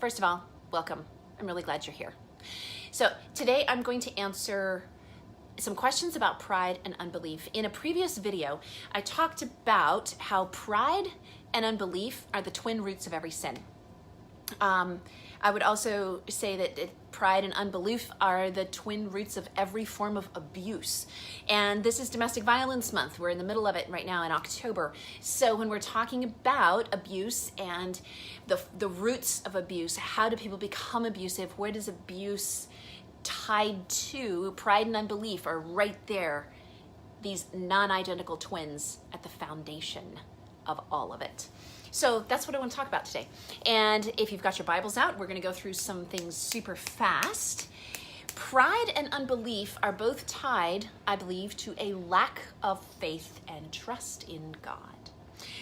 First of all, welcome. I'm really glad you're here. So today I'm going to answer some questions about pride and unbelief. In a previous video, I talked about how pride and unbelief are the twin roots of every sin. I would also say that pride and unbelief are the twin roots of every form of abuse. And this is Domestic Violence Month. We're in the middle of it right now in October. So when we're talking about abuse and the roots of abuse, how do people become abusive? Where does abuse tied to pride and unbelief are right there, these non-identical twins at the foundation of all of it. So that's what I want to talk about today. And if you've got your Bibles out, we're going to go through some things super fast. Pride and unbelief are both tied, I believe, to a lack of faith and trust in God.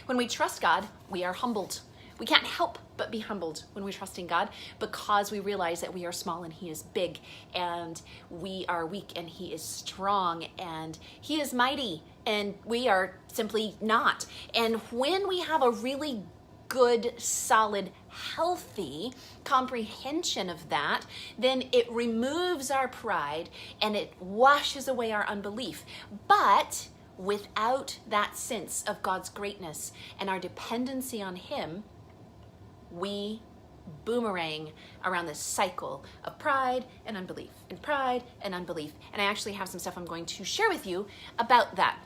When we trust God, we are humbled. We can't help but be humbled when we trust in God because we realize that we are small and He is big, and we are weak and He is strong, and He is mighty and we are simply not. And when we have a really good, solid, healthy comprehension of that, then it removes our pride and it washes away our unbelief. But without that sense of God's greatness and our dependency on Him, we boomerang around this cycle of pride and unbelief and pride and unbelief. And I actually have some stuff I'm going to share with you about that.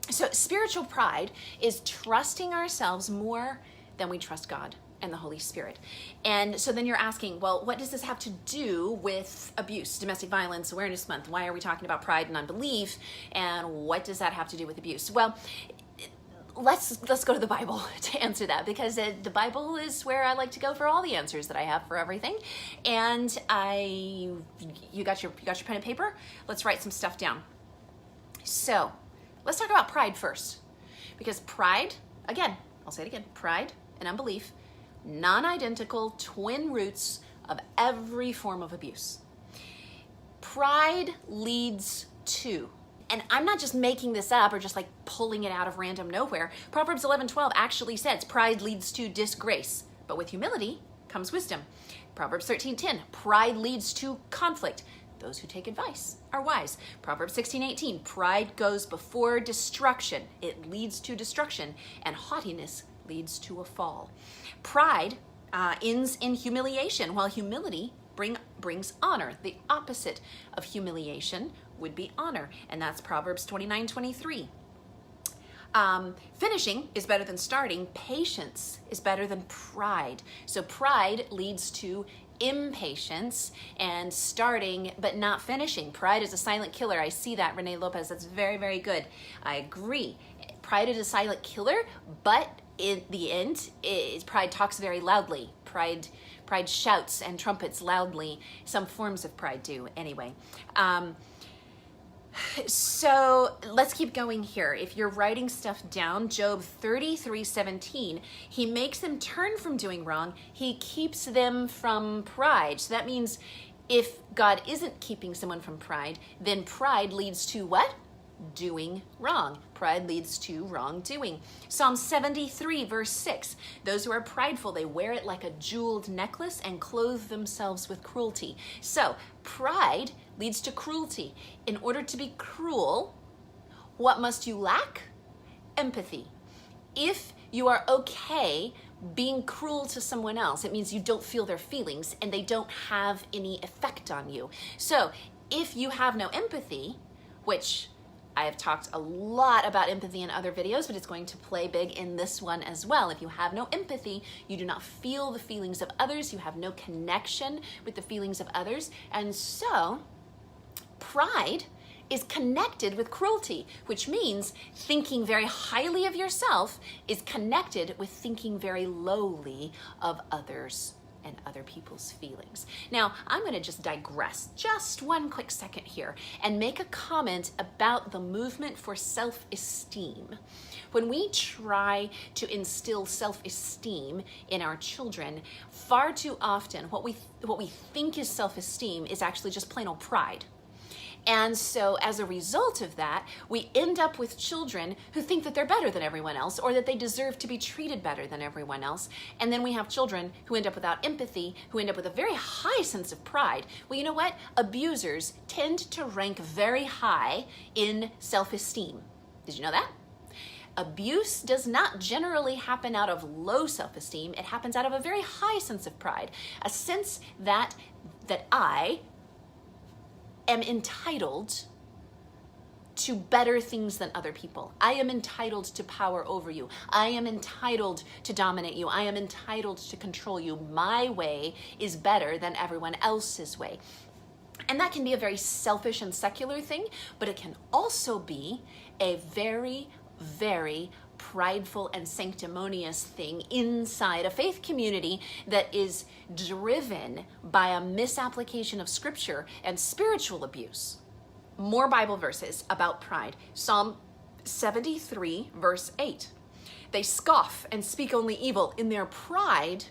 So spiritual pride is trusting ourselves more than we trust God and the Holy Spirit. And so then you're asking, well, what does this have to do with abuse, Domestic Violence Awareness Month? Why are we talking about pride and unbelief? And what does that have to do with abuse? Well, let's go to the Bible to answer that, because the Bible is where I like to go for all the answers that I have for everything. And you got your pen and paper? Let's write some stuff down. So let's talk about pride first, because pride, again, I'll say it again, pride and unbelief, non-identical twin roots of every form of abuse. Pride leads to, and I'm not just making this up or just like pulling it out of random nowhere. Proverbs 11:12 actually says pride leads to disgrace, but with humility comes wisdom. Proverbs 13:10, pride leads to conflict. Those who take advice are wise. Proverbs 16:18, pride goes before destruction. It leads to destruction, and haughtiness leads to a fall. Pride ends in humiliation, while humility brings honor. The opposite of humiliation would be honor, and that's Proverbs 29:23. Finishing is better than starting. Patience is better than pride. So pride leads to impatience and starting but not finishing. Pride is a silent killer. I see that, Renee Lopez. That's very, very good. I agree. Pride is a silent killer, but in the end, pride talks very loudly. Pride shouts and trumpets loudly. Some forms of pride do, anyway. So let's keep going here. If you're writing stuff down, Job 33:17, He makes them turn from doing wrong. He keeps them from pride. So that means if God isn't keeping someone from pride, then pride leads to what? Doing wrong. Pride leads to wrongdoing. Psalm 73:6, those who are prideful, they wear it like a jeweled necklace and clothe themselves with cruelty. So pride leads to cruelty. In order to be cruel, what must you lack? Empathy. If you are okay being cruel to someone else, it means you don't feel their feelings and they don't have any effect on you. So if you have no empathy, which I have talked a lot about empathy in other videos, but it's going to play big in this one as well. If you have no empathy, you do not feel the feelings of others, you have no connection with the feelings of others, and so pride is connected with cruelty, which means thinking very highly of yourself is connected with thinking very lowly of others and other people's feelings. Now, I'm going to just digress just one quick second here and make a comment about the movement for self-esteem. When we try to instill self-esteem in our children, far too often what we think is self-esteem is actually just plain old pride. And so as a result of that, we end up with children who think that they're better than everyone else, or that they deserve to be treated better than everyone else. And then we have children who end up without empathy, who end up with a very high sense of pride. Well, you know what? Abusers tend to rank very high in self-esteem. Did you know that? Abuse does not generally happen out of low self-esteem. It happens out of a very high sense of pride, a sense that I am entitled to better things than other people. I am entitled to power over you. I am entitled to dominate you. I am entitled to control you. My way is better than everyone else's way. And that can be a very selfish and secular thing, but it can also be a very, very prideful and sanctimonious thing inside a faith community that is driven by a misapplication of scripture and spiritual abuse. More Bible verses about pride. Psalm 73, verse 8. They scoff and speak only evil. In their pride,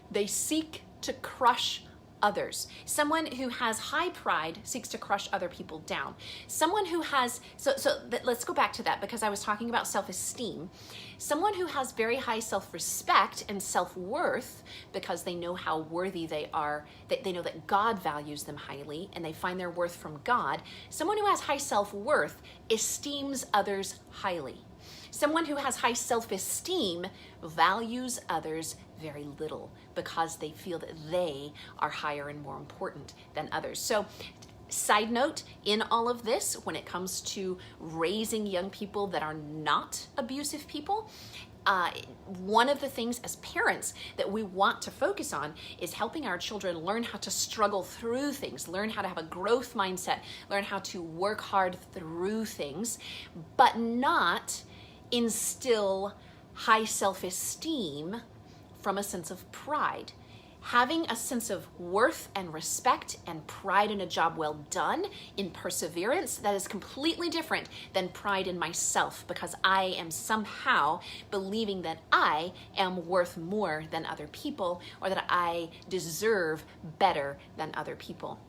they seek to crush others. Someone who has high pride seeks to crush other people down. Someone who has, let's go back to that, because I was talking about self-esteem. Someone who has very high self-respect and self-worth because they know how worthy they are, that they know that God values them highly and they find their worth from God. Someone who has high self-worth esteems others highly. Someone who has high self-esteem values others very little because they feel that they are higher and more important than others. So, side note, in all of this, when it comes to raising young people that are not abusive people, one of the things as parents that we want to focus on is helping our children learn how to struggle through things, learn how to have a growth mindset, learn how to work hard through things, but not instill high self-esteem from a sense of pride. Having a sense of worth and respect and pride in a job well done, in perseverance, that is completely different than pride in myself, because I am somehow believing that I am worth more than other people, or that I deserve better than other people.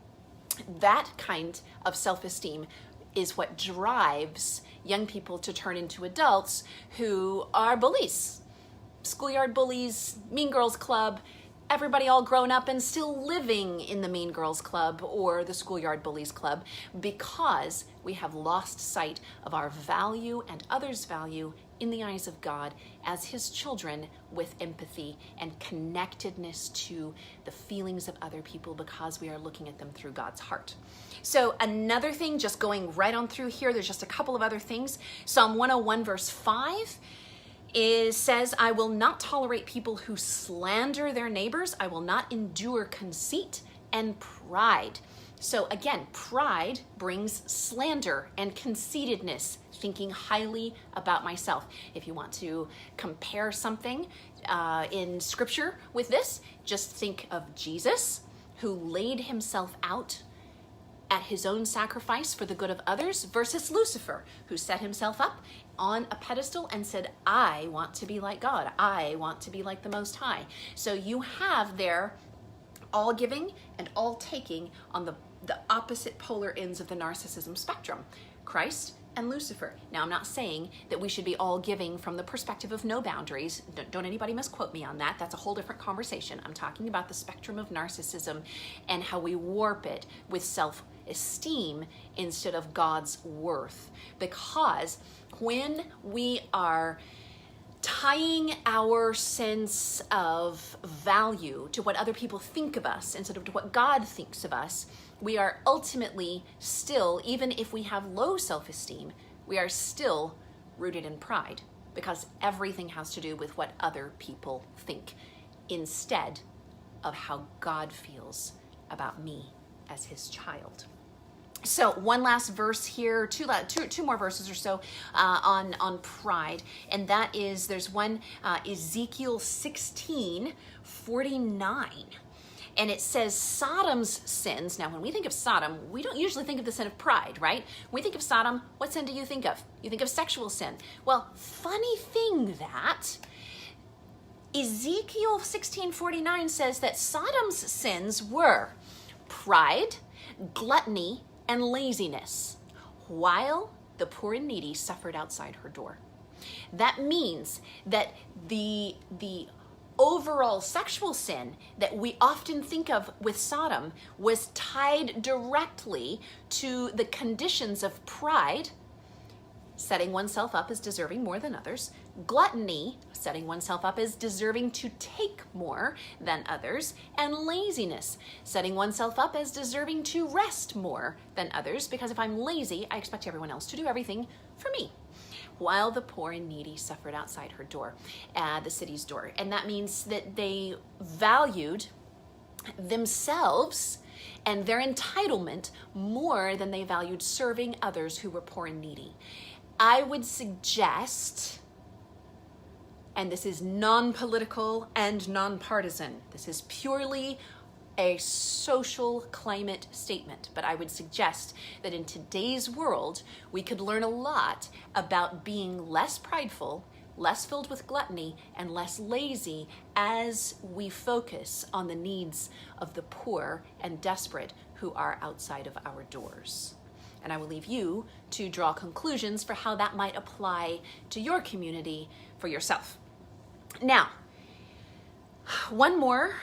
That kind of self-esteem is what drives young people to turn into adults who are bullies. Schoolyard bullies, Mean Girls Club, everybody all grown up and still living in the Mean Girls Club or the Schoolyard Bullies Club, because we have lost sight of our value and others' value in the eyes of God as His children, with empathy and connectedness to the feelings of other people, because we are looking at them through God's heart. So another thing, just going right on through here, there's just a couple of other things. Psalm 101 verse 5 says, I will not tolerate people who slander their neighbors. I will not endure conceit and pride. So again, pride brings slander and conceitedness, thinking highly about myself. If you want to compare something in scripture with this, just think of Jesus, who laid himself out at his own sacrifice for the good of others, versus Lucifer, who set himself up on a pedestal and said, I want to be like God. I want to be like the Most High. So you have there all giving and all taking on the opposite polar ends of the narcissism spectrum, Christ and Lucifer. Now, I'm not saying that we should be all giving from the perspective of no boundaries. Don't anybody misquote me on that. That's a whole different conversation. I'm talking about the spectrum of narcissism and how we warp it with self-esteem instead of God's worth. Because when we are tying our sense of value to what other people think of us instead of to what God thinks of us, we are ultimately still, even if we have low self-esteem, we are still rooted in pride, because everything has to do with what other people think instead of how God feels about me as his child. So one last verse here, two more verses or so on pride, and that is, there's one, Ezekiel 16:49. And it says Sodom's sins. Now, when we think of Sodom, we don't usually think of the sin of pride, right? When we think of Sodom, what sin do you think of? You think of sexual sin. Well, funny thing that Ezekiel 16:49 says that Sodom's sins were pride, gluttony, and laziness, while the poor and needy suffered outside her door. That means that the overall sexual sin that we often think of with Sodom was tied directly to the conditions of pride, setting oneself up as deserving more than others, gluttony, setting oneself up as deserving to take more than others, and laziness, setting oneself up as deserving to rest more than others, because if I'm lazy, I expect everyone else to do everything for me. While the poor and needy suffered outside her door, the city's door. And that means that they valued themselves and their entitlement more than they valued serving others who were poor and needy. I would suggest, and this is non-political and non-partisan, this is purely a social climate statement, but I would suggest that in today's world, we could learn a lot about being less prideful, less filled with gluttony, and less lazy as we focus on the needs of the poor and desperate who are outside of our doors. And I will leave you to draw conclusions for how that might apply to your community for yourself. Now, one more,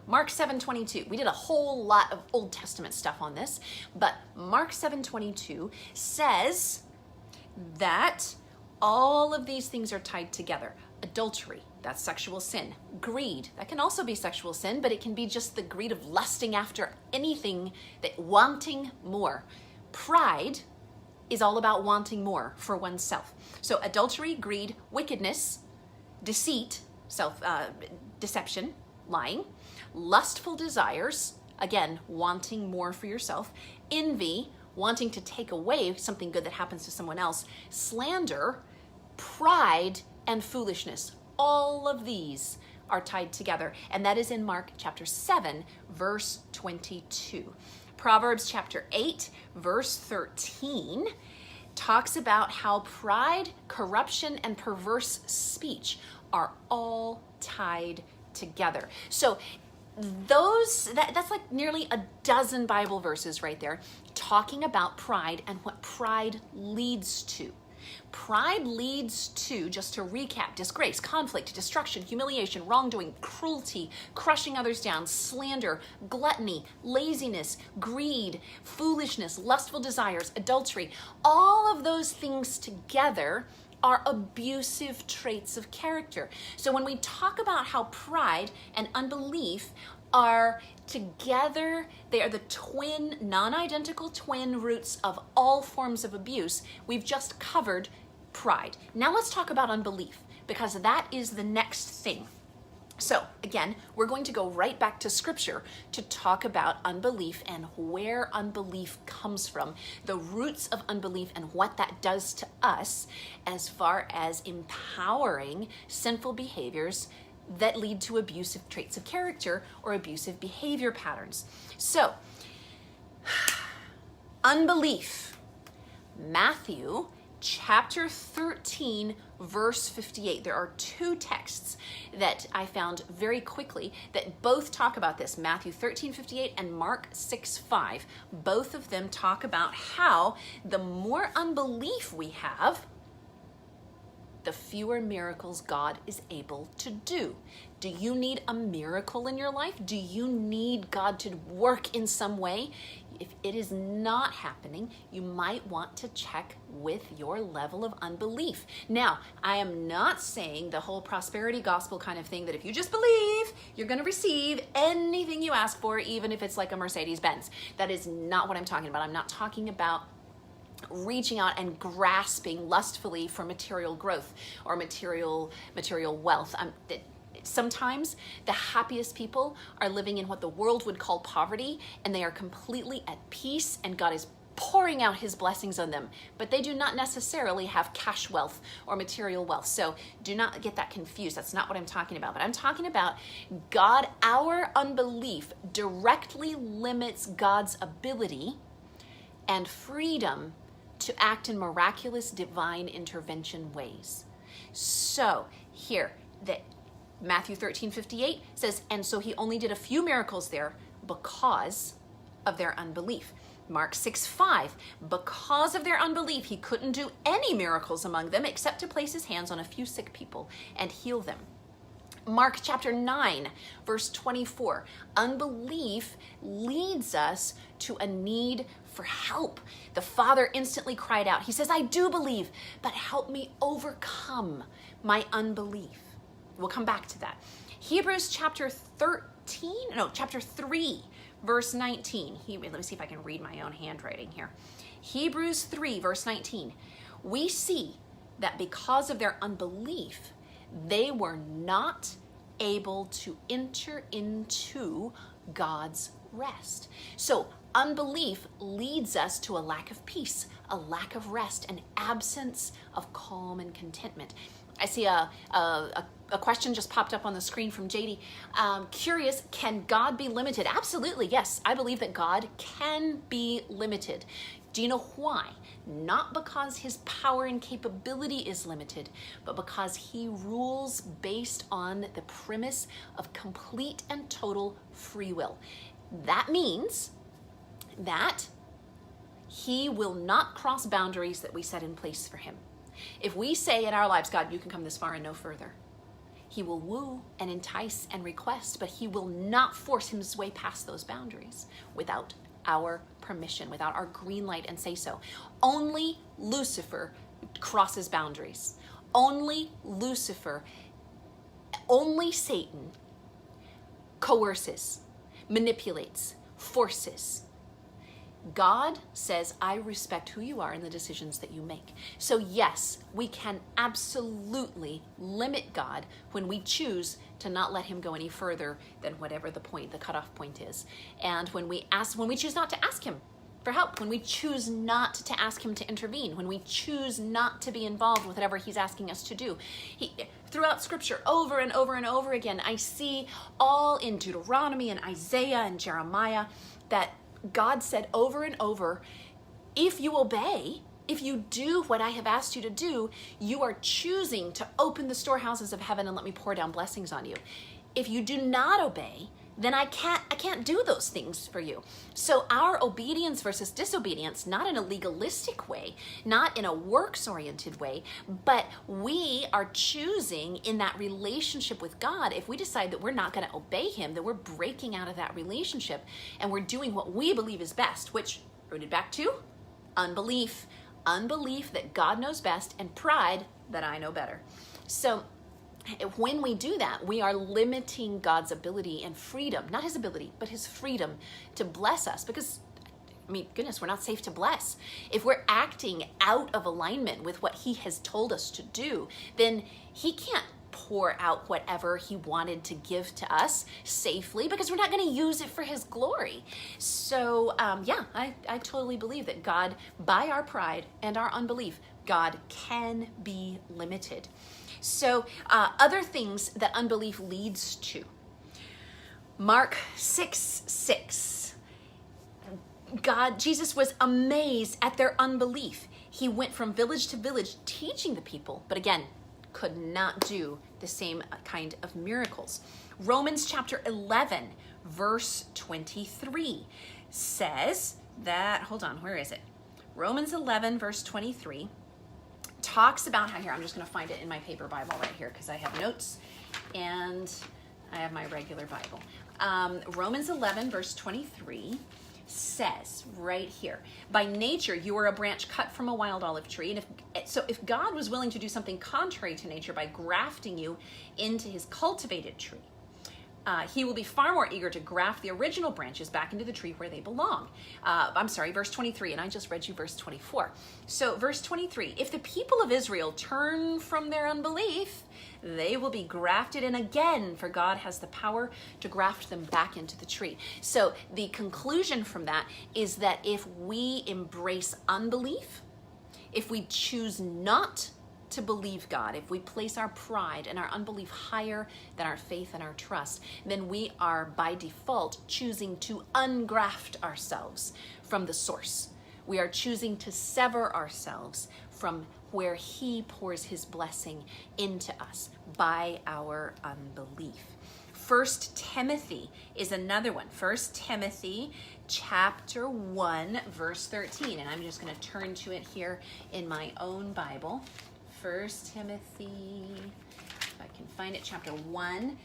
Mark 7:22. We did a whole lot of Old Testament stuff on this, but Mark 7:22 says that all of these things are tied together. Adultery, that's sexual sin. Greed, that can also be sexual sin, but it can be just the greed of lusting after anything, that wanting more. Pride is all about wanting more for oneself. So adultery, greed, wickedness, deceit, deception, lying, lustful desires, again, wanting more for yourself, envy, wanting to take away something good that happens to someone else, slander, pride, and foolishness. All of these are tied together, and that is in Mark chapter 7, verse 22. Proverbs chapter 8, verse 13 talks about how pride, corruption, and perverse speech are all tied together. So that's like nearly a dozen Bible verses right there talking about pride and what pride leads to. Pride leads to, just to recap, disgrace, conflict, destruction, humiliation, wrongdoing, cruelty, crushing others down, slander, gluttony, laziness, greed, foolishness, lustful desires, adultery. All of those things together are abusive traits of character. So when we talk about how pride and unbelief are together, they are the twin, non-identical twin roots of all forms of abuse. We've just covered pride. Now let's talk about unbelief, because that is the next thing. So again, we're going to go right back to scripture to talk about unbelief and where unbelief comes from, the roots of unbelief and what that does to us as far as empowering sinful behaviors that lead to abusive traits of character or abusive behavior patterns. So, unbelief. Matthew chapter 13, verse 58. There are two texts that I found very quickly that both talk about this. Matthew 13:58 and Mark 6:5. Both of them talk about how the more unbelief we have, the fewer miracles God is able to do. Do you need a miracle in your life? Do you need God to work in some way? If it is not happening, you might want to check with your level of unbelief. Now, I am not saying the whole prosperity gospel kind of thing that if you just believe, you're going to receive anything you ask for, even if it's like a Mercedes-Benz. That is not what I'm talking about. I'm not talking about reaching out and grasping lustfully for material growth or material wealth. Sometimes the happiest people are living in what the world would call poverty, and they are completely at peace, and God is pouring out his blessings on them, but they do not necessarily have cash wealth or material wealth. So do not get that confused. That's not what I'm talking about. But I'm talking about God, our unbelief directly limits God's ability and freedom to act in miraculous divine intervention ways. So here, Matthew 13:58 says, and so he only did a few miracles there because of their unbelief. Mark 6:5, because of their unbelief, he couldn't do any miracles among them except to place his hands on a few sick people and heal them. Mark chapter 9, verse 24, unbelief leads us to a need for help. The father instantly cried out. He says, I do believe, but help me overcome my unbelief. We'll come back to that. Hebrews chapter 3, verse 19. Let me see if I can read my own handwriting here. Hebrews 3, verse 19. We see that because of their unbelief, they were not able to enter into God's rest. So unbelief leads us to a lack of peace, a lack of rest, an absence of calm and contentment. I see a question just popped up on the screen from JD. Curious, can God be limited? Absolutely, yes. I believe that God can be limited. Do you know why? Not because his power and capability is limited, but because he rules based on the premise of complete and total free will. That means that he will not cross boundaries that we set in place for him. If we say in our lives, God, you can come this far and no further, he will woo and entice and request, but he will not force his way past those boundaries without our permission, without our green light and say so. Only Lucifer crosses boundaries. Only Lucifer, only Satan coerces, manipulates, forces. God says, I respect who you are and the decisions that you make. So yes, we can absolutely limit God when we choose to not let him go any further than whatever the cutoff point is. And when we choose not to ask him for help, when we choose not to ask him to intervene, when we choose not to be involved with whatever he's asking us to do. Throughout scripture, over and over and over again, I see all in Deuteronomy and Isaiah and Jeremiah that God said over and over, if you obey, if you do what I have asked you to do, you are choosing to open the storehouses of heaven and let me pour down blessings on you. If you do not obey, then I can't do those things for you. So our obedience versus disobedience, not in a legalistic way, not in a works-oriented way, but we are choosing in that relationship with God. If we decide that we're not going to obey him, then we're breaking out of that relationship and we're doing what we believe is best, which rooted back to unbelief. Unbelief that God knows best and pride that I know better. So when we do that, we are limiting God's ability and freedom, not his ability, but his freedom to bless us because, I mean, goodness, we're not safe to bless. If we're acting out of alignment with what he has told us to do, then he can't pour out whatever he wanted to give to us safely because we're not going to use it for his glory. So yeah, I totally believe that God, by our pride and our unbelief, God can be limited. So other things that unbelief leads to. Mark 6:6. Jesus was amazed at their unbelief. He went from village to village teaching the people, but again, could not do the same kind of miracles. Romans chapter 11, verse 23 says that, hold on, where is it? Romans 11, verse 23 talks about how, here, I'm just going to find it in my paper Bible right here because I have notes and I have my regular Bible. Romans 11, verse 23 says right here, by nature you are a branch cut from a wild olive tree, and if God was willing to do something contrary to nature by grafting you into his cultivated tree, he will be far more eager to graft the original branches back into the tree where they belong. I'm sorry, verse 23, and I just read you verse 24. So verse 23, if the people of Israel turn from their unbelief, they will be grafted in again, for God has the power to graft them back into the tree. So the conclusion from that is that if we embrace unbelief, if we choose not to believe God, if we place our pride and our unbelief higher than our faith and our trust, then we are by default choosing to ungraft ourselves from the source. We are choosing to sever ourselves from where he pours his blessing into us by our unbelief. First Timothy is another one. First Timothy chapter 1, verse 13. And I'm just going to turn to it here in my own Bible. First Timothy, if I can find it, chapter 1,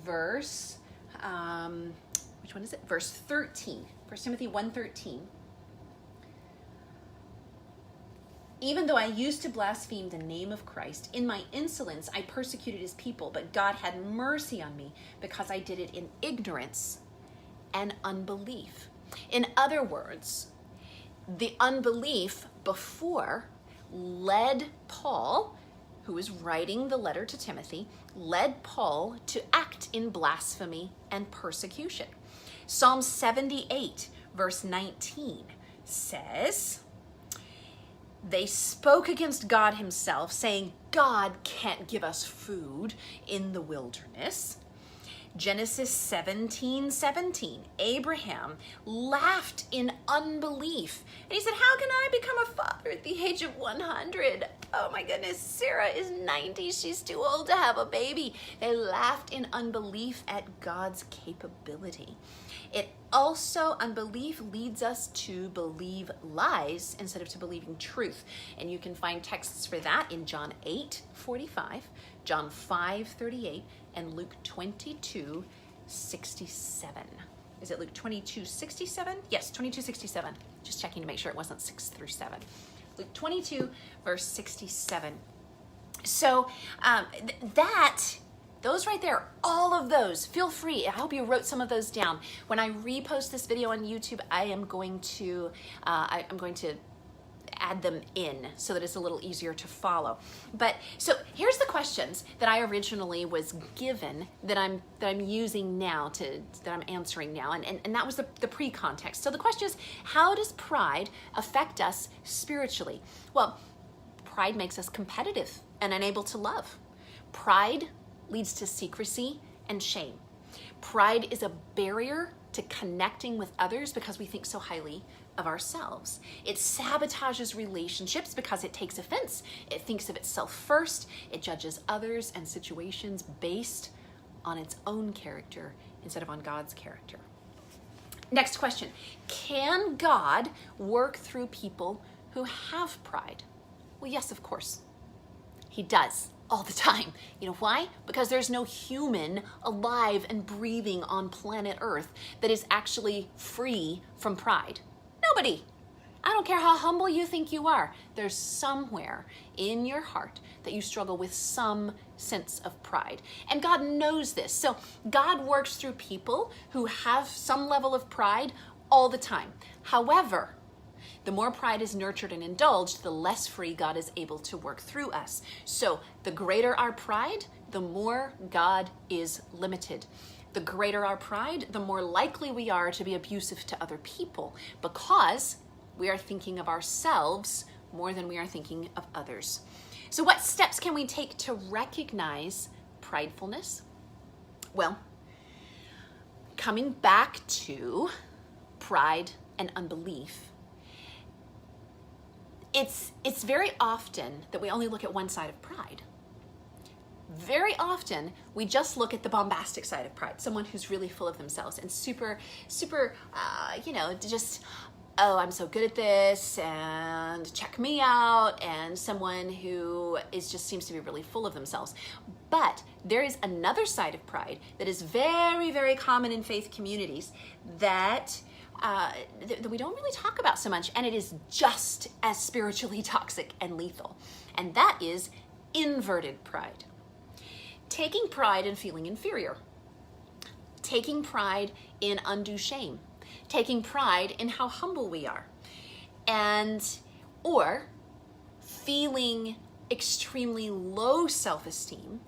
verse, which one is it? Verse 13. First Timothy 1:13. Even though I used to blaspheme the name of Christ, in my insolence I persecuted his people, but God had mercy on me because I did it in ignorance and unbelief. In other words, the unbelief before led Paul, who was writing the letter to Timothy, led Paul to act in blasphemy and persecution. Psalm 78, verse 19 says, they spoke against God himself, saying, God can't give us food in the wilderness. Genesis 17:17, Abraham laughed in unbelief. And he said, how can I become a father at the age of 100? Oh my goodness, Sarah is 90. She's too old to have a baby. They laughed in unbelief at God's capability. It also, unbelief leads us to believe lies instead of to believing truth. And you can find texts for that in John 8:45, John 5:38, and Luke 22:67. Is it Luke 22:67? Yes, 22:67. Just checking to make sure it wasn't 6 through 7. Luke 22, verse 67. So those right there, all of those, feel free. I hope you wrote some of those down. When I repost this video on YouTube, I'm going to add them in so that it's a little easier to follow. But so here's the questions that I originally was given that I'm using now that I'm answering now, and that was the pre-context. So the question is, how does pride affect us spiritually? Well, pride makes us competitive and unable to love. Pride leads to secrecy and shame. Pride is a barrier to connecting with others because we think so highly of ourselves. It sabotages relationships because it takes offense. It thinks of itself first. It judges others and situations based on its own character instead of on God's character. Next question. Can God work through people who have pride? Well, yes, of course. He does. All the time. You know why? Because there's no human alive and breathing on planet Earth that is actually free from pride. Nobody. I don't care how humble you think you are. There's somewhere in your heart that you struggle with some sense of pride. And God knows this. So God works through people who have some level of pride all the time. However, the more pride is nurtured and indulged, the less free God is able to work through us. So the greater our pride, the more God is limited. The greater our pride, the more likely we are to be abusive to other people because we are thinking of ourselves more than we are thinking of others. So what steps can we take to recognize pridefulness? Well, coming back to pride and unbelief, it's very often that we only look at one side of pride. Very often, we just look at the bombastic side of pride, someone who's really full of themselves and super, just, oh, I'm so good at this, and check me out, and someone who seems to be really full of themselves. But there is another side of pride that is very, very common in faith communities that we don't really talk about so much, and it is just as spiritually toxic and lethal, and that is inverted pride. Taking pride in feeling inferior, taking pride in undue shame, taking pride in how humble we are, or feeling extremely low self-esteem,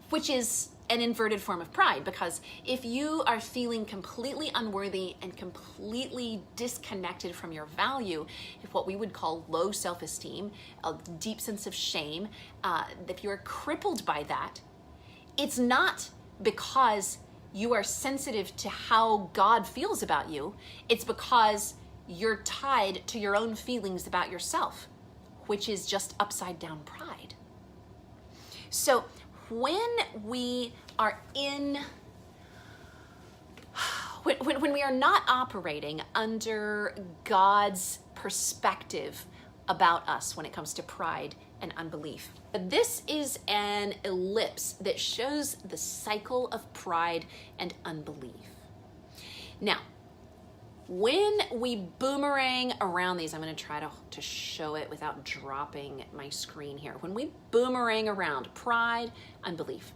which is an inverted form of pride, because if you are feeling completely unworthy and completely disconnected from your value, what we would call low self-esteem, a deep sense of shame, if you're crippled by that, it's not because you are sensitive to how God feels about you, it's because you're tied to your own feelings about yourself, which is just upside down pride. So when we are in, when we are not operating under God's perspective about us when it comes to pride and unbelief. This is an ellipse that shows the cycle of pride and unbelief. Now, when we boomerang around these, I'm going to try to show it without dropping my screen here. When we boomerang around pride, unbelief,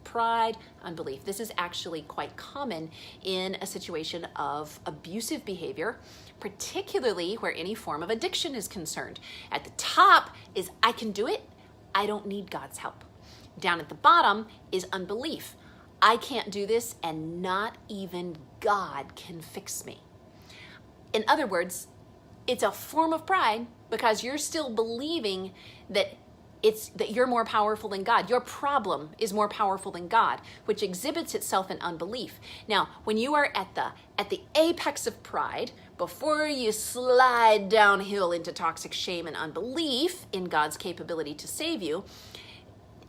this is actually quite common in a situation of abusive behavior, particularly where any form of addiction is concerned. At the top is I can do it, I don't need God's help. Down at the bottom is unbelief. I can't do this and not even God can fix me. In other words, it's a form of pride because you're still believing that you're more powerful than God. Your problem is more powerful than God, which exhibits itself in unbelief. Now, when you are at the apex of pride, before you slide downhill into toxic shame and unbelief in God's capability to save you,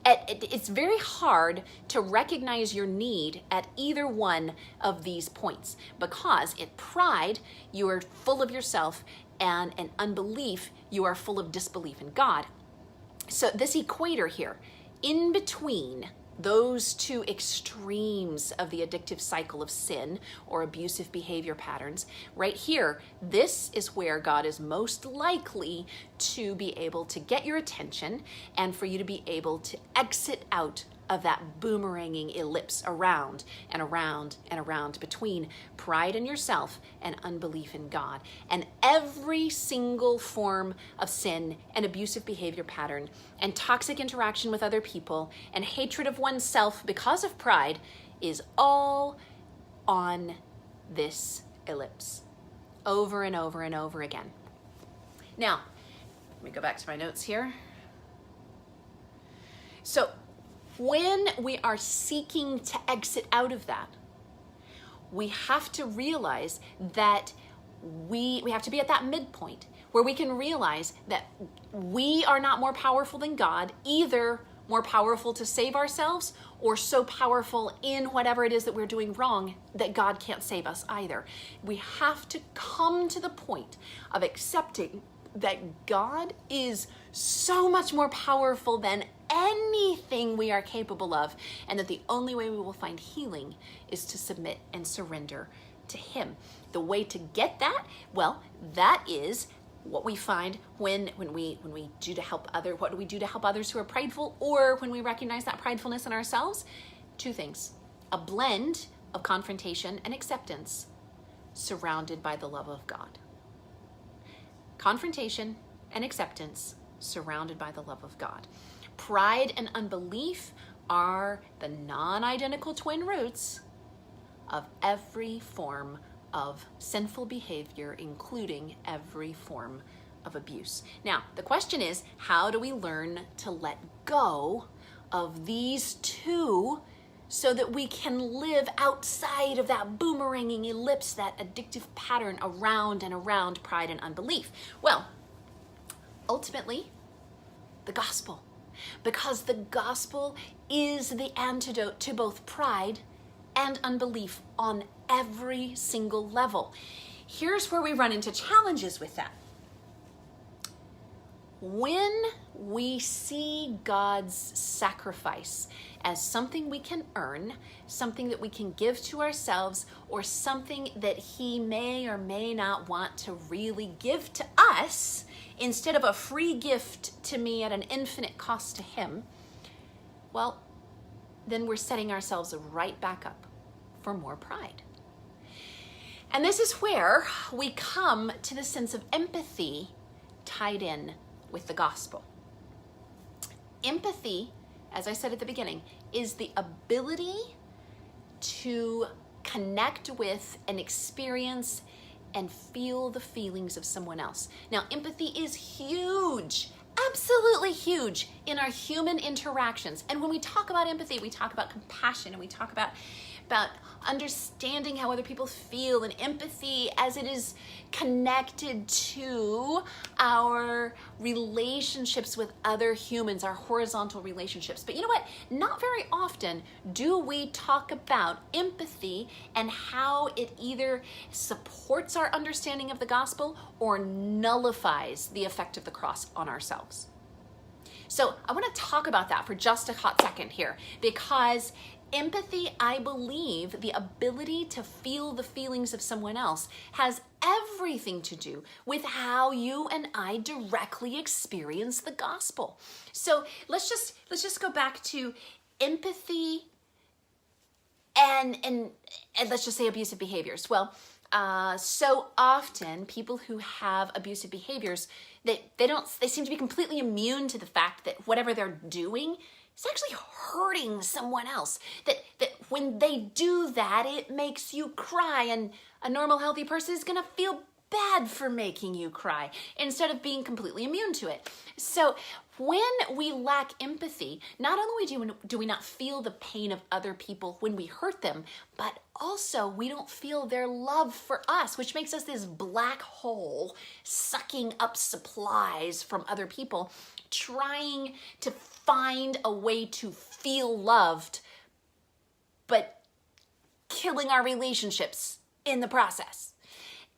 it's very hard to recognize your need at either one of these points, because in pride, you are full of yourself, and in unbelief, you are full of disbelief in God. So this equator here, in between those two extremes of the addictive cycle of sin or abusive behavior patterns, right here, this is where God is most likely to be able to get your attention and for you to be able to exit out of that boomeranging ellipse around and around and around between pride in yourself and unbelief in God. And every single form of sin and abusive behavior pattern and toxic interaction with other people and hatred of oneself because of pride is all on this ellipse over and over and over again. Now, let me go back to my notes here. So, when we are seeking to exit out of that, we have to realize that we have to be at that midpoint where we can realize that we are not more powerful than God, either more powerful to save ourselves or so powerful in whatever it is that we're doing wrong that God can't save us either. We have to come to the point of accepting that God is so much more powerful than anything we are capable of, and that the only way we will find healing is to submit and surrender to Him. The way to get that, well, that is what we find when we do to help others. What do we do to help others who are prideful, or when we recognize that pridefulness in ourselves? Two things: a blend of confrontation and acceptance surrounded by the love of God. Confrontation and acceptance surrounded by the love of God. Pride and unbelief are the non-identical twin roots of every form of sinful behavior, including every form of abuse. Now, the question is, how do we learn to let go of these two so that we can live outside of that boomeranging ellipse, that addictive pattern around and around pride and unbelief? Well, ultimately, the gospel. Because the gospel is the antidote to both pride and unbelief on every single level. Here's where we run into challenges with that. When we see God's sacrifice as something we can earn, something that we can give to ourselves, or something that He may or may not want to really give to us, instead of a free gift to me at an infinite cost to Him, well, then we're setting ourselves right back up for more pride. And this is where we come to the sense of empathy tied in with the gospel. Empathy, as I said at the beginning, is the ability to connect with and experience and feel the feelings of someone else. Now, empathy is huge, absolutely huge in our human interactions. And when we talk about empathy, we talk about compassion, and we talk about about understanding how other people feel and empathy as it is connected to our relationships with other humans, our horizontal relationships. But you know what? Not very often do we talk about empathy and how it either supports our understanding of the gospel or nullifies the effect of the cross on ourselves. So I want to talk about that for just a hot second here, because empathy, I believe, the ability to feel the feelings of someone else, has everything to do with how you and I directly experience the gospel. So let's just go back to empathy and let's just say abusive behaviors. Well, so often people who have abusive behaviors, they seem to be completely immune to the fact that whatever they're doing is actually hurting someone else. That when they do that, it makes you cry, and a normal, healthy person is gonna feel bad for making you cry instead of being completely immune to it. So when we lack empathy, not only do we not feel the pain of other people when we hurt them, but also we don't feel their love for us, which makes us this black hole sucking up supplies from other people, trying to find a way to feel loved, but killing our relationships in the process.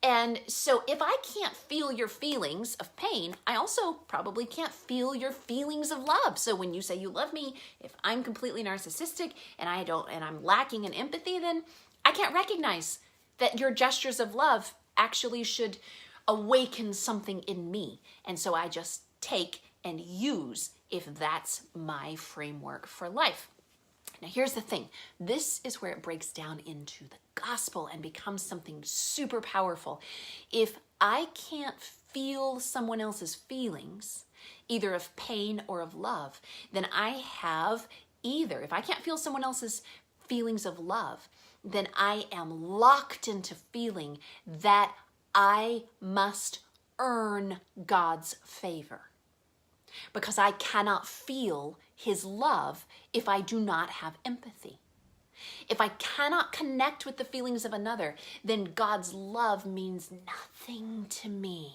And so if I can't feel your feelings of pain, I also probably can't feel your feelings of love. So when you say you love me, if I'm completely narcissistic and I'm lacking in empathy, then I can't recognize that your gestures of love actually should awaken something in me. And so I just take and use if that's my framework for life. Now here's the thing. This is where it breaks down into the gospel and becomes something super powerful. If I can't feel someone else's feelings, either of pain or of love, then I have if I can't feel someone else's feelings of love, then I am locked into feeling that I must earn God's favor, because I cannot feel his love if I do not have empathy. If I cannot connect with the feelings of another, then God's love means nothing to me.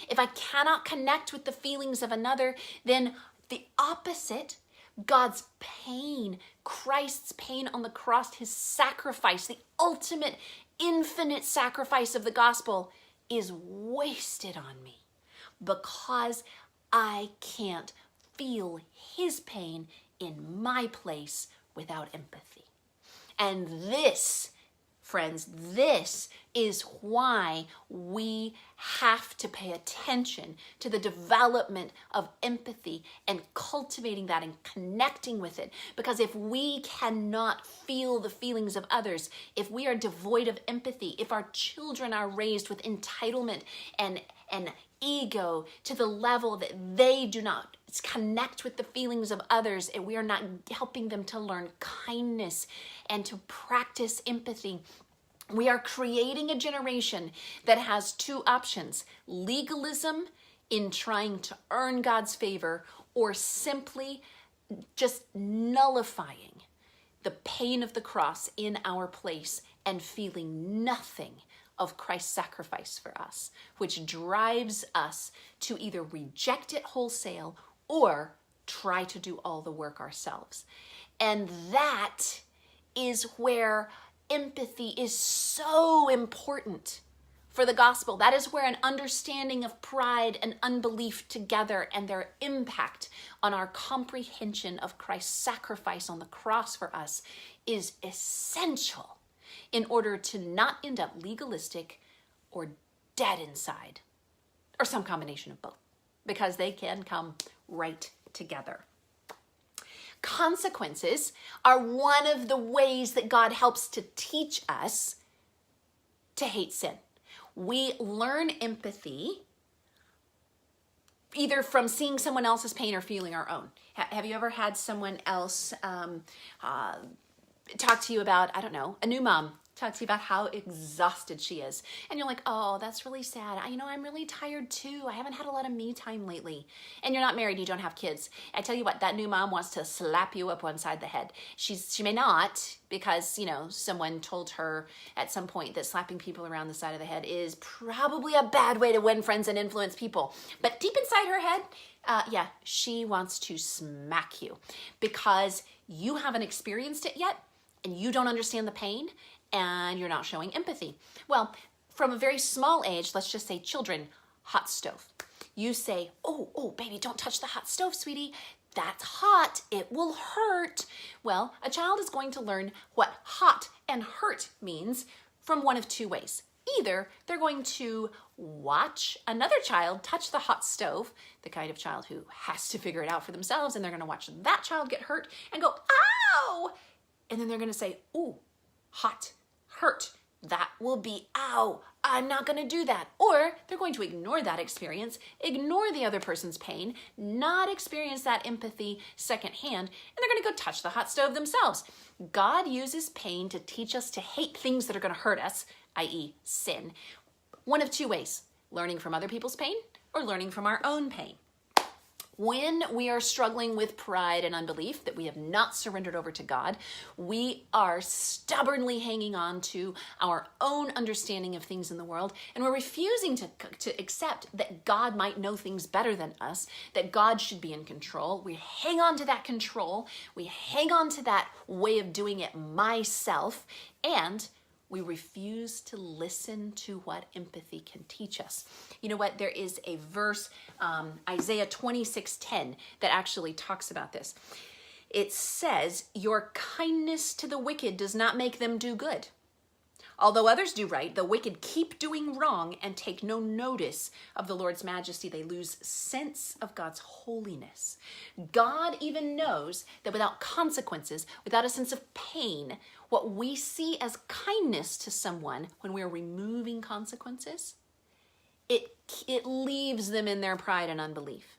If I cannot connect with the feelings of another, then the opposite, God's pain, Christ's pain on the cross, his sacrifice, the ultimate infinite sacrifice of the gospel, is wasted on me because I can't feel his pain in my place without empathy. And this, friends, this is why we have to pay attention to the development of empathy and cultivating that and connecting with it. Because if we cannot feel the feelings of others, if we are devoid of empathy, if our children are raised with entitlement and ego to the level that they do not connect with the feelings of others, and we are not helping them to learn kindness and to practice empathy, we are creating a generation that has two options: legalism in trying to earn God's favor, or simply just nullifying the pain of the cross in our place and feeling nothing of Christ's sacrifice for us, which drives us to either reject it wholesale or try to do all the work ourselves. And that is where empathy is so important for the gospel. That is where an understanding of pride and unbelief together and their impact on our comprehension of Christ's sacrifice on the cross for us is essential in order to not end up legalistic or dead inside, or some combination of both, because they can come right together. Consequences are one of the ways that God helps to teach us to hate sin. We learn empathy either from seeing someone else's pain or feeling our own. Have you ever had someone else talk to you about, I don't know, a new mom talk to you about how exhausted she is. And you're like, oh, that's really sad. I'm really tired too. I haven't had a lot of me time lately. And you're not married, you don't have kids. I tell you what, that new mom wants to slap you up one side the head. She may not, because, someone told her at some point that slapping people around the side of the head is probably a bad way to win friends and influence people. But deep inside her head, yeah, she wants to smack you because you haven't experienced it yet and you don't understand the pain and you're not showing empathy. Well, from a very small age, let's just say children, hot stove. You say, oh, baby, don't touch the hot stove, sweetie. That's hot, it will hurt. Well, a child is going to learn what hot and hurt means from one of two ways. Either they're going to watch another child touch the hot stove, the kind of child who has to figure it out for themselves, and they're going to watch that child get hurt and go, ow! And then they're going to say, ooh, hot, hurt. That will be, ow, I'm not going to do that. Or they're going to ignore that experience, ignore the other person's pain, not experience that empathy secondhand, and they're going to go touch the hot stove themselves. God uses pain to teach us to hate things that are going to hurt us, i.e. sin. One of two ways, learning from other people's pain or learning from our own pain. When we are struggling with pride and unbelief, that we have not surrendered over to God, we are stubbornly hanging on to our own understanding of things in the world, and we're refusing to accept that God might know things better than us, that God should be in control. We hang on to that control, we hang on to that way of doing it myself, and we refuse to listen to what empathy can teach us. You know what? There is a verse, Isaiah 26:10, that actually talks about this. It says, your kindness to the wicked does not make them do good. Although others do right, the wicked keep doing wrong and take no notice of the Lord's majesty. They lose sense of God's holiness. God even knows that without consequences, without a sense of pain, what we see as kindness to someone when we're removing consequences, it leaves them in their pride and unbelief.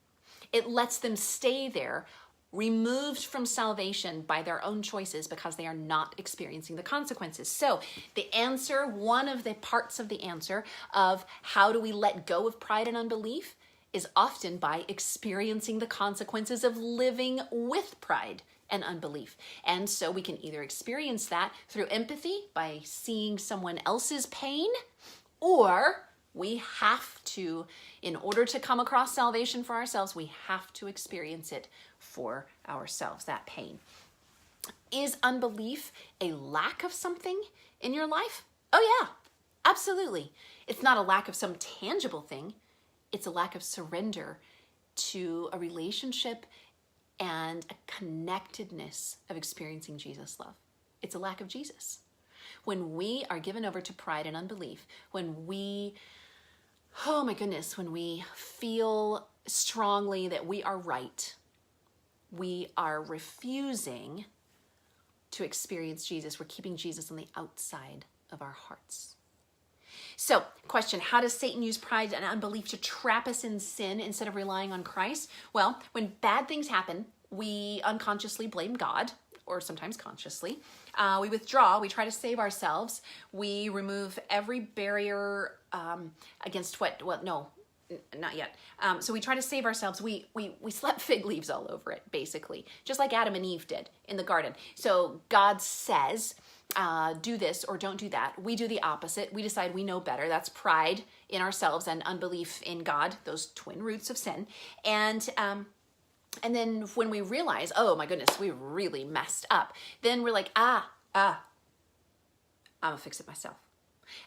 It lets them stay there, removed from salvation by their own choices because they are not experiencing the consequences. So the answer, one of the parts of the answer of how do we let go of pride and unbelief is often by experiencing the consequences of living with pride and unbelief. And so we can either experience that through empathy by seeing someone else's pain, or we have to, in order to come across salvation for ourselves, we have to experience it for ourselves, that pain. Is unbelief a lack of something in your life? Oh yeah, absolutely. It's not a lack of some tangible thing. It's a lack of surrender to a relationship and a connectedness of experiencing Jesus' love. It's a lack of Jesus. When we are given over to pride and unbelief, when we, oh my goodness, when we feel strongly that we are right, we are refusing to experience Jesus. We're keeping Jesus on the outside of our hearts. So, question, how does Satan use pride and unbelief to trap us in sin instead of relying on Christ? Well, when bad things happen, we unconsciously blame God, or sometimes consciously. We withdraw, we try to save ourselves. We remove every barrier against not yet. So we try to save ourselves. We slap fig leaves all over it, basically, just like Adam and Eve did in the garden. So God says, do this or don't do that. We do the opposite. We decide we know better. That's pride in ourselves and unbelief in God, those twin roots of sin. And then when we realize, oh my goodness, we really messed up, then we're like, I'm gonna fix it myself.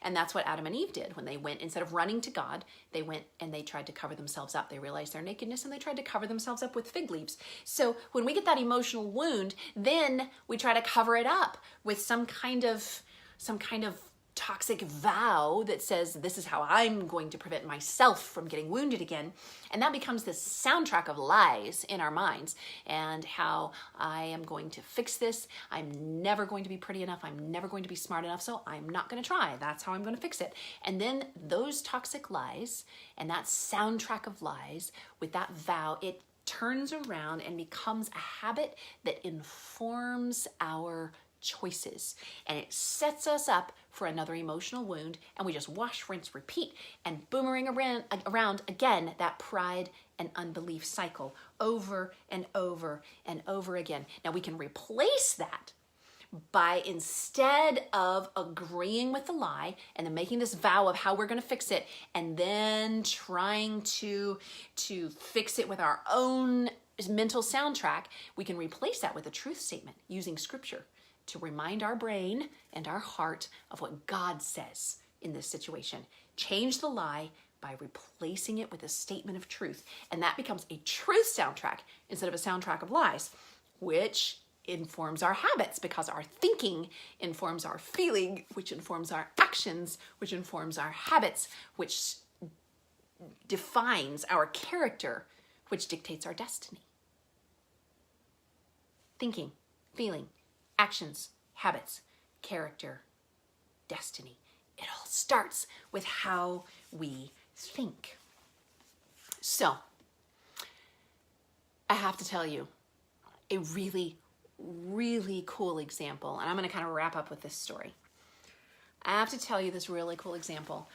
And that's what Adam and Eve did when they went, instead of running to God, they went and they tried to cover themselves up. They realized their nakedness and they tried to cover themselves up with fig leaves. So when we get that emotional wound, then we try to cover it up with some kind of toxic vow that says, this is how I'm going to prevent myself from getting wounded again. And that becomes this soundtrack of lies in our minds, and how I am going to fix this. I'm never going to be pretty enough. I'm never going to be smart enough, so I'm not going to try. That's how I'm going to fix it. And then those toxic lies and that soundtrack of lies with that vow, it turns around and becomes a habit that informs our choices, and it sets us up for another emotional wound, and we just wash, rinse, repeat, and boomerang around again that pride and unbelief cycle over and over and over again. Now we can replace that by, instead of agreeing with the lie and then making this vow of how we're going to fix it and then trying to fix it with our own mental soundtrack, we can replace that with a truth statement using scripture to remind our brain and our heart of what God says in this situation. Change the lie by replacing it with a statement of truth. And that becomes a truth soundtrack instead of a soundtrack of lies, which informs our habits, because our thinking informs our feeling, which informs our actions, which informs our habits, which defines our character, which dictates our destiny. Thinking, feeling, actions, habits, character, destiny. It all starts with how we think. So, I have to tell you a really cool example, and I'm going to kind of wrap up with this story. I have to tell you this really cool example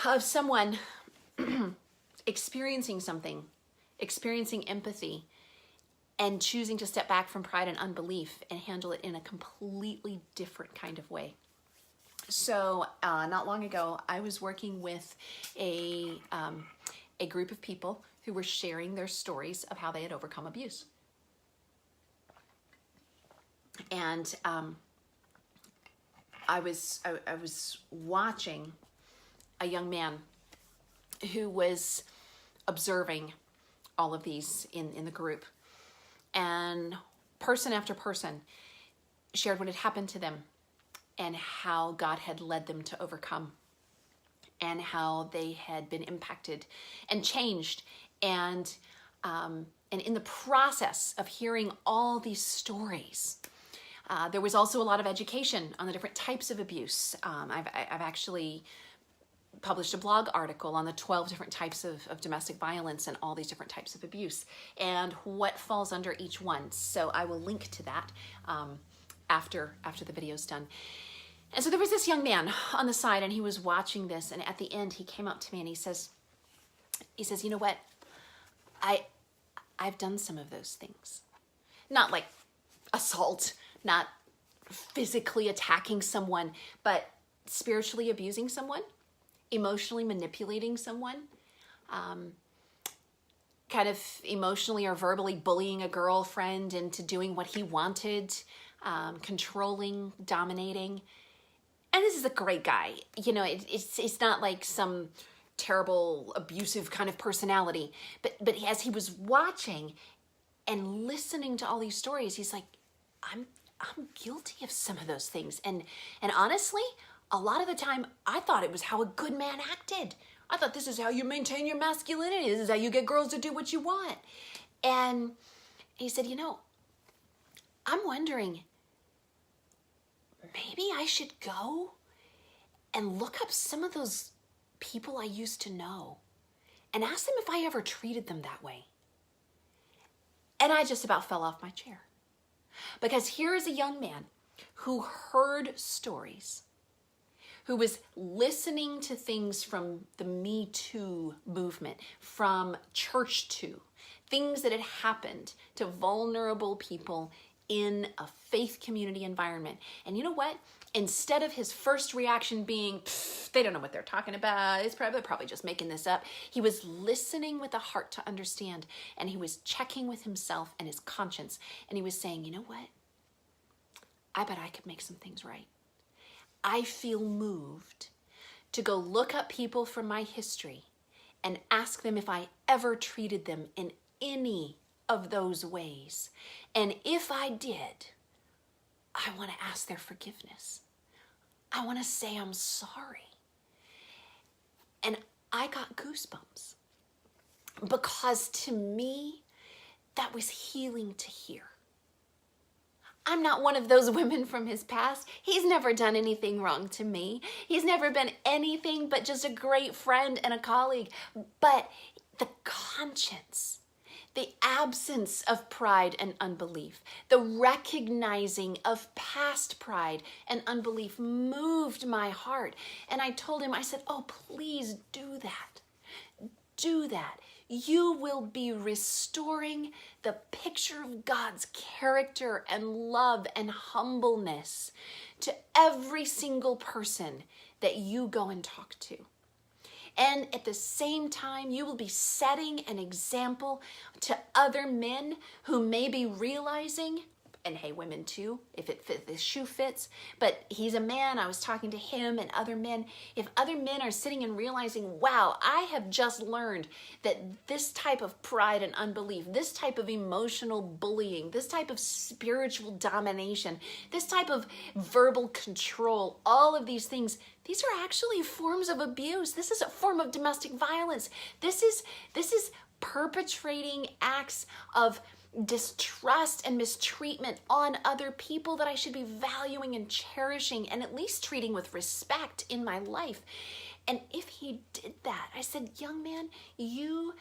of someone experiencing something, experiencing empathy, and choosing to step back from pride and unbelief and handle it in a completely different kind of way. So not long ago, I was working with a group of people who were sharing their stories of how they had overcome abuse. And I was watching a young man who was observing all of these in the group, and person after person shared what had happened to them and how God had led them to overcome, and how they had been impacted and changed. And in the process of hearing all these stories, there was also a lot of education on the different types of abuse. I've actually published a blog article on the 12 different types of domestic violence and all these different types of abuse and what falls under each one. So I will link to that after the video's done. And so there was this young man on the side, and he was watching this, and at the end he came up to me and he says, you know what? I've done some of those things. Not like assault, not physically attacking someone, but spiritually abusing someone, emotionally manipulating someone, kind of emotionally or verbally bullying a girlfriend into doing what he wanted, controlling, dominating. And this is a great guy. You know, it's not like some terrible, abusive kind of personality. But as he was watching and listening to all these stories, he's like, I'm guilty of some of those things. And honestly, a lot of the time, I thought it was how a good man acted. I thought this is how you maintain your masculinity. This is how you get girls to do what you want. And he said, you know, I'm wondering, maybe I should go and look up some of those people I used to know and ask them if I ever treated them that way. And I just about fell off my chair. Because here is a young man who heard stories, who was listening to things from the Me Too movement, from Church Too, things that had happened to vulnerable people in a faith community environment. And you know what? Instead of his first reaction being, they don't know what they're talking about, they're probably just making this up, he was listening with a heart to understand, and he was checking with himself and his conscience, and he was saying, you know what? I bet I could make some things right. I feel moved to go look up people from my history and ask them if I ever treated them in any of those ways. And if I did, I want to ask their forgiveness. I want to say I'm sorry. And I got goosebumps because to me, that was healing to hear. I'm not one of those women from his past. He's never done anything wrong to me. He's never been anything but just a great friend and a colleague. But the conscience, The absence of pride and unbelief, the recognizing of past pride and unbelief moved my heart. And I told him, I said, oh, please do that. Do that. You will be restoring the picture of God's character and love and humbleness to every single person that you go and talk to. And at the same time, you will be setting an example to other men who may be realizing, and hey, women too, if the shoe fits, but he's a man, I was talking to him and other men. If other men are sitting and realizing, wow, I have just learned that this type of pride and unbelief, this type of emotional bullying, this type of spiritual domination, this type of verbal control, all of these things, these are actually forms of abuse. This is a form of domestic violence. This is perpetrating acts of distrust and mistreatment on other people that I should be valuing and cherishing and at least treating with respect in my life. And if he did that, I said, young man, you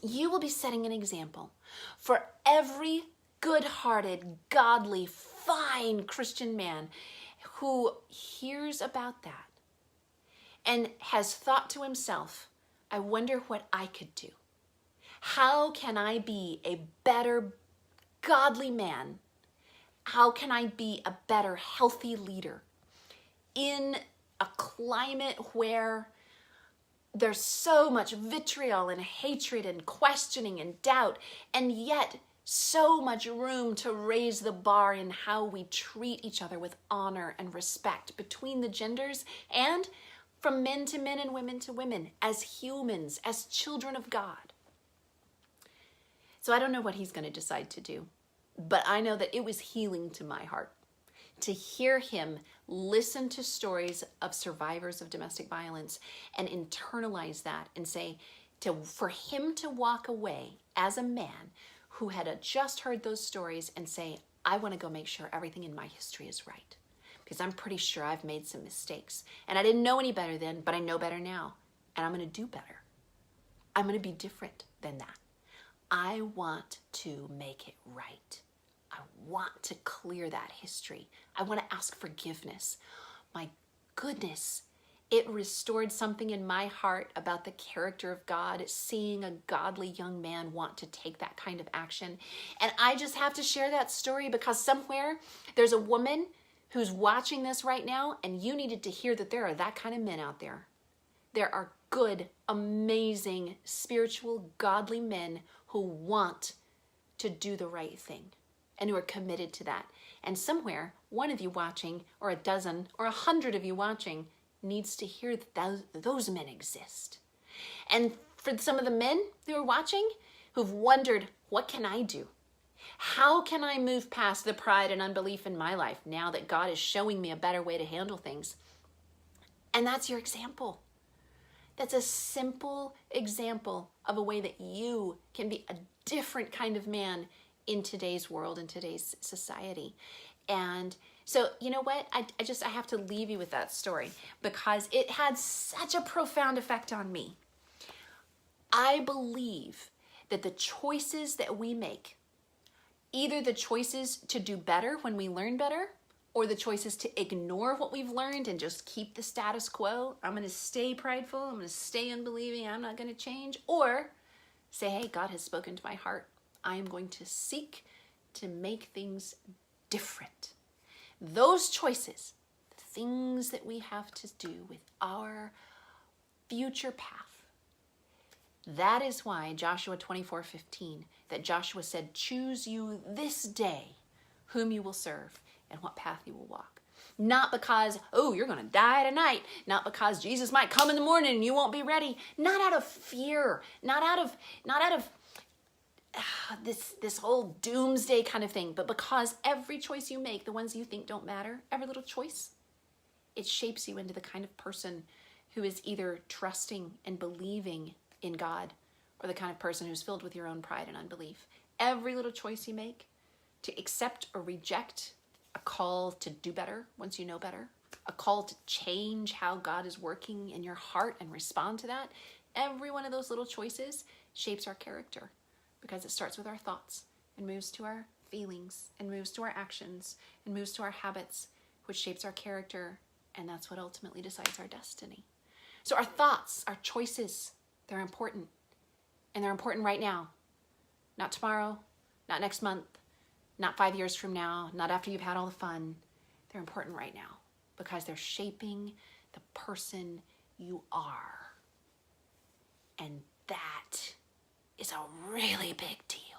will be setting an example for every good-hearted, godly, fine Christian man who hears about that and has thought to himself, I wonder what I could do. How can I be a better godly man? How can I be a better healthy leader in a climate where there's so much vitriol and hatred and questioning and doubt, and yet so much room to raise the bar in how we treat each other with honor and respect between the genders and from men to men and women to women, as humans, as children of God. So I don't know what he's going to decide to do, but I know that it was healing to my heart to hear him listen to stories of survivors of domestic violence and internalize that and say, for him to walk away as a man who had just heard those stories and say, I want to go make sure everything in my history is right, because I'm pretty sure I've made some mistakes. And I didn't know any better then, but I know better now. And I'm going to do better. I'm going to be different than that. I want to make it right. I want to clear that history. I want to ask forgiveness. My goodness, it restored something in my heart about the character of God, seeing a godly young man want to take that kind of action. And I just have to share that story because somewhere there's a woman who's watching this right now, and you needed to hear that there are that kind of men out there. There are good, amazing, spiritual, godly men who want to do the right thing and who are committed to that. And somewhere, one of you watching, or a dozen, or 100 of you watching, needs to hear that those men exist. And for some of the men who are watching, who've wondered, what can I do? How can I move past the pride and unbelief in my life now that God is showing me a better way to handle things? And that's your example. That's a simple example of a way that you can be a different kind of man in today's world, in today's society. And so, you know what? I have to leave you with that story because it had such a profound effect on me. I believe that the choices that we make, either the choices to do better when we learn better, or the choices to ignore what we've learned and just keep the status quo. I'm going to stay prideful. I'm going to stay unbelieving. I'm not going to change. Or say, hey, God has spoken to my heart. I am going to seek to make things different. Those choices, the things that we have to do with our future path. That is why Joshua 24:15, that Joshua said, choose you this day whom you will serve and what path you will walk. Not because, oh, you're going to die tonight. Not because Jesus might come in the morning and you won't be ready. Not out of fear. Not out of this whole doomsday kind of thing. But because every choice you make, the ones you think don't matter, every little choice, it shapes you into the kind of person who is either trusting and believing in God or the kind of person who's filled with your own pride and unbelief. Every little choice you make to accept or reject, a call to do better once you know better, a call to change how God is working in your heart and respond to that. Every one of those little choices shapes our character. because it starts with our thoughts and moves to our feelings and moves to our actions and moves to our habits, which shapes our character, and that's what ultimately decides our destiny. So our thoughts, our choices, they're important, and they're important right now. Not tomorrow, not next month, not 5 years from now, not after you've had all the fun. They're important right now because they're shaping the person you are. And that is a really big deal.